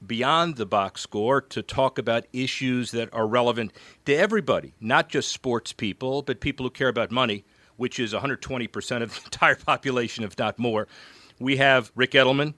beyond the box score to talk about issues that are relevant to everybody, not just sports people, but people who care about money, which is 120% of the entire population, if not more. We have Ric Edelman,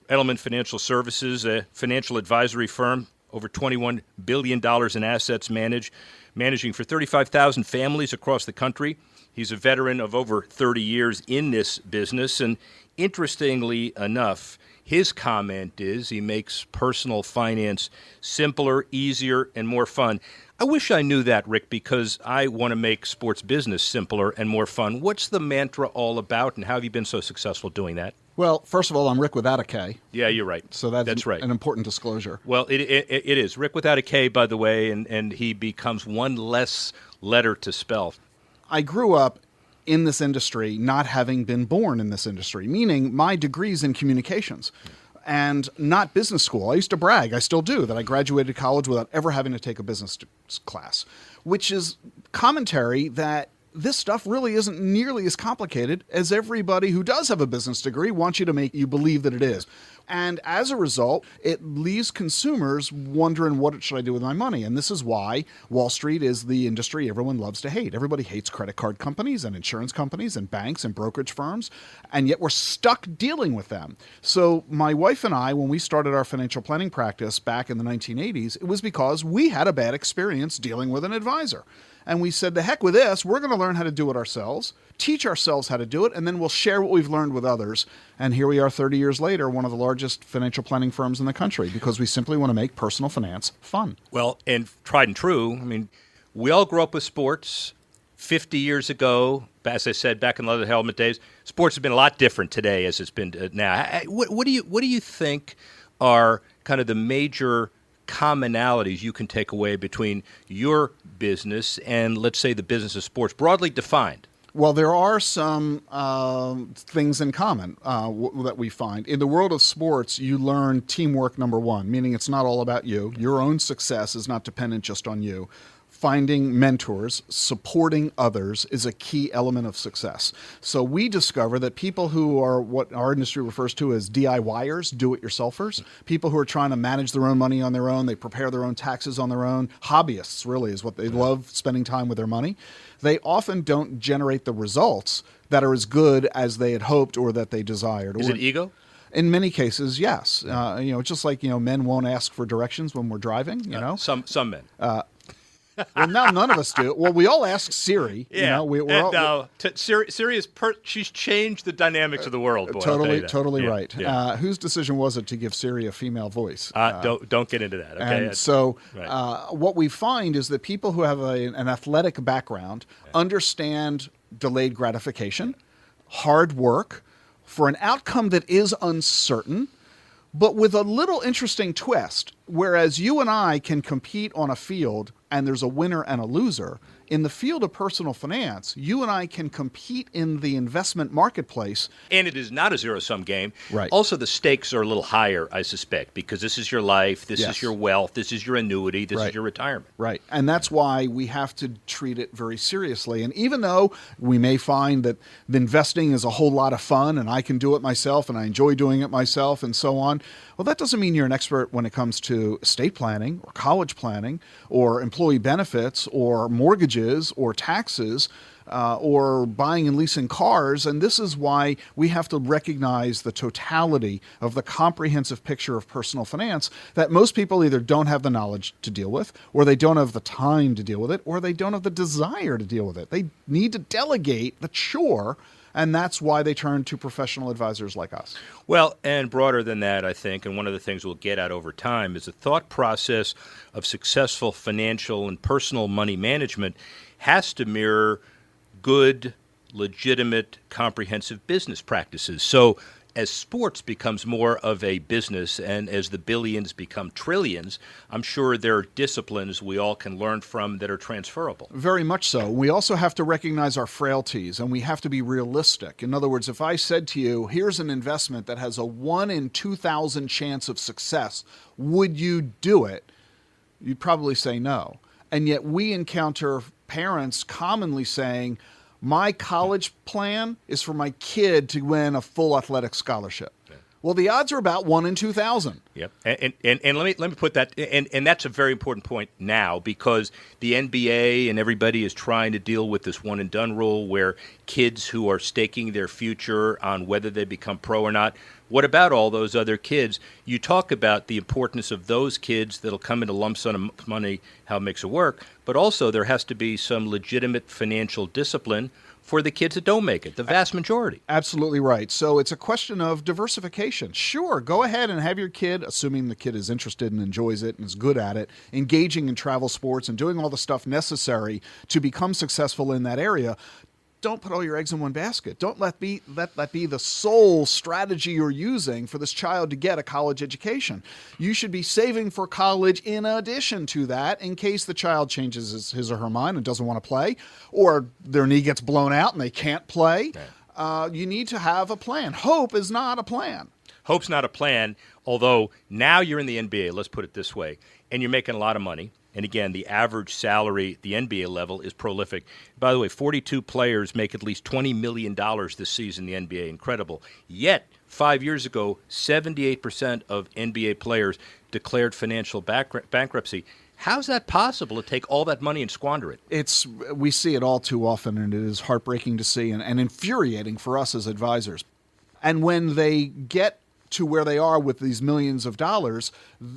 Edelman Financial Services, a financial advisory firm, over $21 billion in assets managing for 35,000 families across the country. He's a veteran of over 30 years in this business, and interestingly enough, his comment is he makes personal finance simpler, easier, and more fun. I wish I knew that, Rick, because I want to make sports business simpler and more fun. What's the mantra all about, and how have you been so successful doing that? Well, first of all, I'm Rick without a K. Yeah, you're right. So that's right. An important disclosure. Well, it is. Rick without a K, by the way, and he becomes one less letter to spell. I grew up in this industry not having been born in this industry, meaning my degree's in communications and not business school. I used to brag, I still do, that I graduated college without ever having to take a business class, which is commentary that this stuff really isn't nearly as complicated as everybody who does have a business degree wants you to make you believe that it is. And as a result, it leaves consumers wondering, what should I do with my money? And this is why Wall Street is the industry everyone loves to hate. Everybody hates credit card companies and insurance companies and banks and brokerage firms, and yet we're stuck dealing with them. So my wife and I, when we started our financial planning practice back in the 1980s, it was because we had a bad experience dealing with an advisor. And we said, the heck with this, we're going to learn how to do it ourselves, teach ourselves how to do it, and then we'll share what we've learned with others. And here we are 30 years later, one of the largest financial planning firms in the country, because we simply want to make personal finance fun. Well, and tried and true, I mean, we all grew up with sports 50 years ago. As I said, back in the leather helmet days, sports have been a lot different today as it's been now. What do you think are kind of the major commonalities you can take away between your business and, let's say, the business of sports, broadly defined? Well, there are some things in common that we find. In the world of sports, you learn teamwork, number one, meaning it's not all about you. Your own success is not dependent just on you. Finding mentors, supporting others is a key element of success. So we discover that people who are what our industry refers to as DIYers, do-it-yourselfers, people who are trying to manage their own money on their own, they prepare their own taxes on their own, hobbyists really is what they love, spending time with their money. They often don't generate the results that are as good as they had hoped or that they desired. Is it ego? In many cases, yes. Just like, men won't ask for directions when we're driving, Some men. Well, now none of us do. Well, we all ask Siri. Yeah. Siri is she's changed the dynamics of the world. Boy, totally right. Yeah. Whose decision was it to give Siri a female voice? Don't get into that. Okay. And so what we find is that people who have an athletic background understand delayed gratification, hard work for an outcome that is uncertain, but with a little interesting twist. Whereas you and I can compete on a field and there's a winner and a loser, in the field of personal finance, you and I can compete in the investment marketplace. And it is not a zero-sum game. Right. Also, the stakes are a little higher, I suspect, because this is your life, this is your wealth, this is your annuity, this is your retirement. Right. And that's why we have to treat it very seriously. And even though we may find that the investing is a whole lot of fun and I can do it myself and I enjoy doing it myself and so on, well, that doesn't mean you're an expert when it comes to estate planning or college planning or employee benefits or mortgages or taxes or buying and leasing cars. And this is why we have to recognize the totality of the comprehensive picture of personal finance that most people either don't have the knowledge to deal with, or they don't have the time to deal with it, or they don't have the desire to deal with it. They need to delegate the chore. And that's why they turn to professional advisors like us. Well, and broader than that, I think, and one of the things we'll get at over time is the thought process of successful financial and personal money management has to mirror good, legitimate, comprehensive business practices. So as sports becomes more of a business and as the billions become trillions, I'm sure there are disciplines we all can learn from that are transferable. Very much so. We also have to recognize our frailties, and we have to be realistic. In other words, if I said to you, here's an investment that has a 1 in 2,000 chance of success, would you do it? You'd probably say no. And yet we encounter parents commonly saying, my college plan is for my kid to win a full athletic scholarship. Well, the odds are about 1 in 2,000. Yep, and let me put that, and that's a very important point now, because the NBA and everybody is trying to deal with this one and done rule, where kids who are staking their future on whether they become pro or not. What about all those other kids? You talk about the importance of those kids that'll come into lump sum of money, how it makes it work, but also there has to be some legitimate financial discipline for the kids that don't make it, the vast majority. Absolutely right. So it's a question of diversification. Sure, go ahead and have your kid, assuming the kid is interested and enjoys it and is good at it, engaging in travel sports and doing all the stuff necessary to become successful in that area. Don't put all your eggs in one basket. Don't let that be the sole strategy you're using for this child to get a college education. You should be saving for college in addition to that, in case the child changes his or her mind and doesn't want to play, or their knee gets blown out and they can't play. You need to have a plan. Hope is not a plan. Hope's not a plan, although now you're in the NBA, let's put it this way, and you're making a lot of money. And again, the average salary at the NBA level is prolific. By the way, 42 players make at least $20 million this season in the NBA. Incredible. Yet, 5 years ago, 78% of NBA players declared financial bankruptcy. How's that possible to take all that money and squander it? We see it all too often, and it is heartbreaking to see and infuriating for us as advisors. And when they get to where they are with these millions of dollars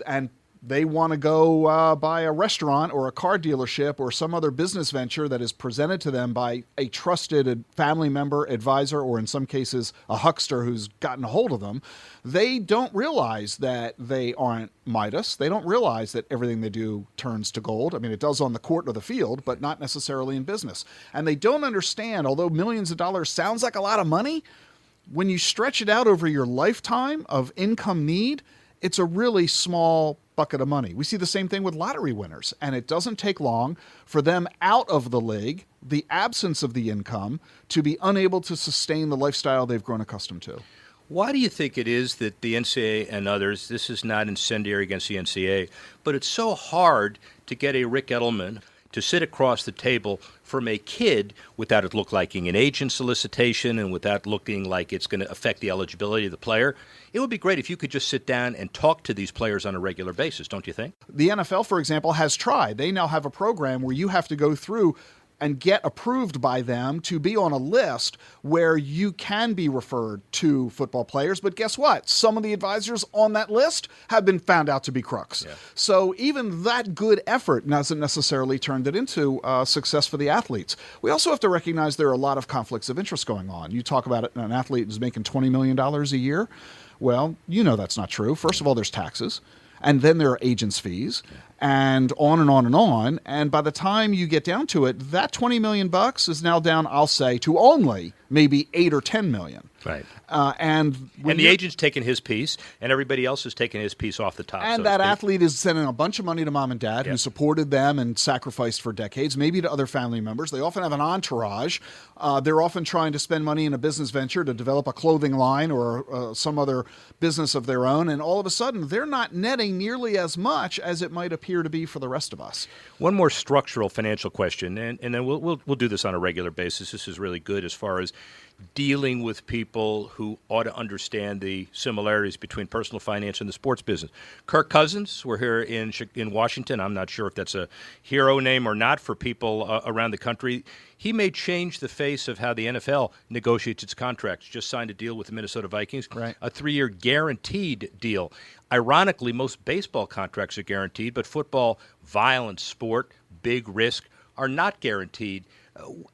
and they want to go buy a restaurant or a car dealership or some other business venture that is presented to them by a trusted family member, advisor, or in some cases a huckster who's gotten a hold of them, they don't realize that they aren't Midas. They don't realize that everything they do turns to gold. I mean, it does on the court or the field, but not necessarily in business. And they don't understand, although millions of dollars sounds like a lot of money, when you stretch it out over your lifetime of income need, it's a really small bucket of money. We see the same thing with lottery winners, and it doesn't take long for them out of the league, the absence of the income, to be unable to sustain the lifestyle they've grown accustomed to. Why do you think it is that the NCAA and others, this is not incendiary against the NCAA, but it's so hard to get a Ric Edelman to sit across the table from a kid without it look like an agent solicitation and without looking like it's going to affect the eligibility of the player? It would be great if you could just sit down and talk to these players on a regular basis, don't you think? The NFL, for example, has tried. They now have a program where you have to go through and get approved by them to be on a list where you can be referred to football players. But guess what? Some of the advisors on that list have been found out to be crooks. Yeah. So even that good effort doesn't necessarily turn it into success for the athletes. We also have to recognize there are a lot of conflicts of interest going on. You talk about an athlete who's making $20 million a year. Well, you know that's not true. First of all, there's taxes. And then there are agents' fees, and on and on and on. And by the time you get down to it, that $20 million is now down, I'll say, to only maybe 8 or 10 million. Right. And the agent's taking his piece, and everybody else is taking his piece off the top. And that athlete is sending a bunch of money to mom and dad who supported them and sacrificed for decades, maybe to other family members. They often have an entourage. They're often trying to spend money in a business venture to develop a clothing line or some other business of their own, and all of a sudden they're not netting nearly as much as it might appear to be for the rest of us. One more structural financial question, and then we'll do this on a regular basis. This is really good as far as dealing with people who ought to understand the similarities between personal finance and the sports business. Kirk Cousins, we're here in Washington. I'm not sure if that's a hero name or not for people around the country. He may change the face of how the NFL negotiates its contracts. Just signed a deal with the Minnesota Vikings, right. A 3-year guaranteed deal. Ironically, most baseball contracts are guaranteed, but football, violent sport, big risk, are not guaranteed.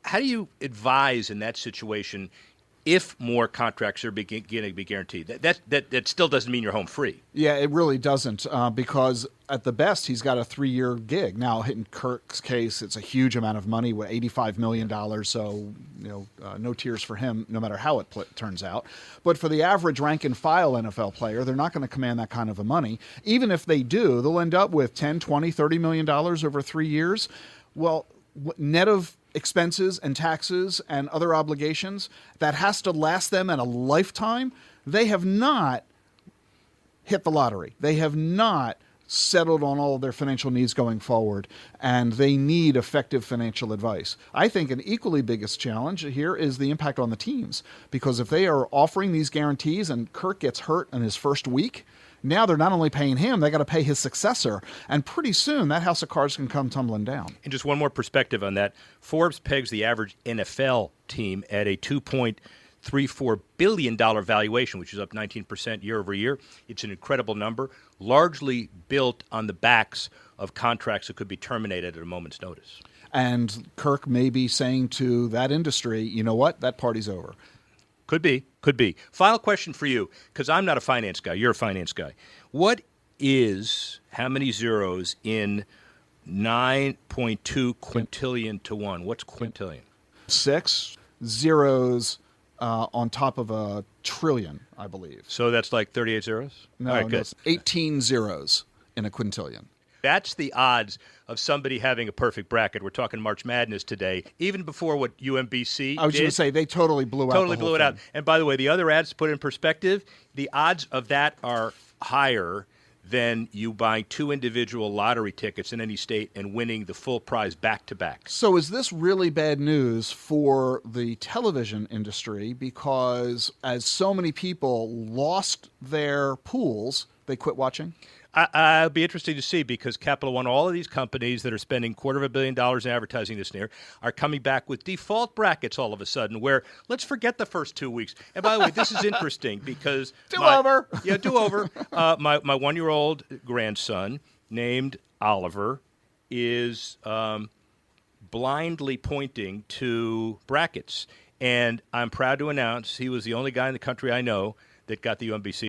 How do you advise in that situation if more contracts are going to be guaranteed? That still doesn't mean you're home free. Yeah, it really doesn't, because at the best, he's got a 3-year gig. Now, in Kirk's case, it's a huge amount of money, with $85 million, so no tears for him, no matter how it turns out. But for the average rank-and-file NFL player, they're not going to command that kind of money. Even if they do, they'll end up with $10, $20, $30 million over 3 years. Well, net of expenses and taxes and other obligations, that has to last them in a lifetime. They have not hit the lottery. They have not settled on all of their financial needs going forward, and they need effective financial advice. I think an equally biggest challenge here is the impact on the teams, because if they are offering these guarantees and Kirk gets hurt in his first week, now they're not only paying him, they got to pay his successor. And pretty soon that house of cards can come tumbling down. And just one more perspective on that. Forbes pegs the average NFL team at a $2.34 billion valuation, which is up 19% year over year. It's an incredible number, largely built on the backs of contracts that could be terminated at a moment's notice. And Kirk may be saying to that industry, you know what, that party's over. Could be. Final question for you, because I'm not a finance guy. You're a finance guy. What is, how many zeros in 9.2 quintillion to 1? What's quintillion? 6 zeros on top of a trillion, I believe. So that's like 38 zeros? No, All right, no, it's 18 zeros in a quintillion. That's the odds of somebody having a perfect bracket. We're talking March Madness today, even before what UMBC I was going to say, they totally blew out Totally the whole blew it thing. out. And by the way, the other ads, to put it in perspective, the odds of that are higher than you buying 2 individual lottery tickets in any state and winning the full prize back-to-back. So is this really bad news for the television industry? Because as so many people lost their pools, they quit watching? I'll be interesting to see, because Capital One, all of these companies that are spending $250 million in advertising this year are coming back with default brackets all of a sudden, where let's forget the first 2 weeks. And by the way, this is interesting because Do-over. Yeah, do-over. My 1-year-old grandson named Oliver is blindly pointing to brackets. And I'm proud to announce he was the only guy in the country I know that got the UMBC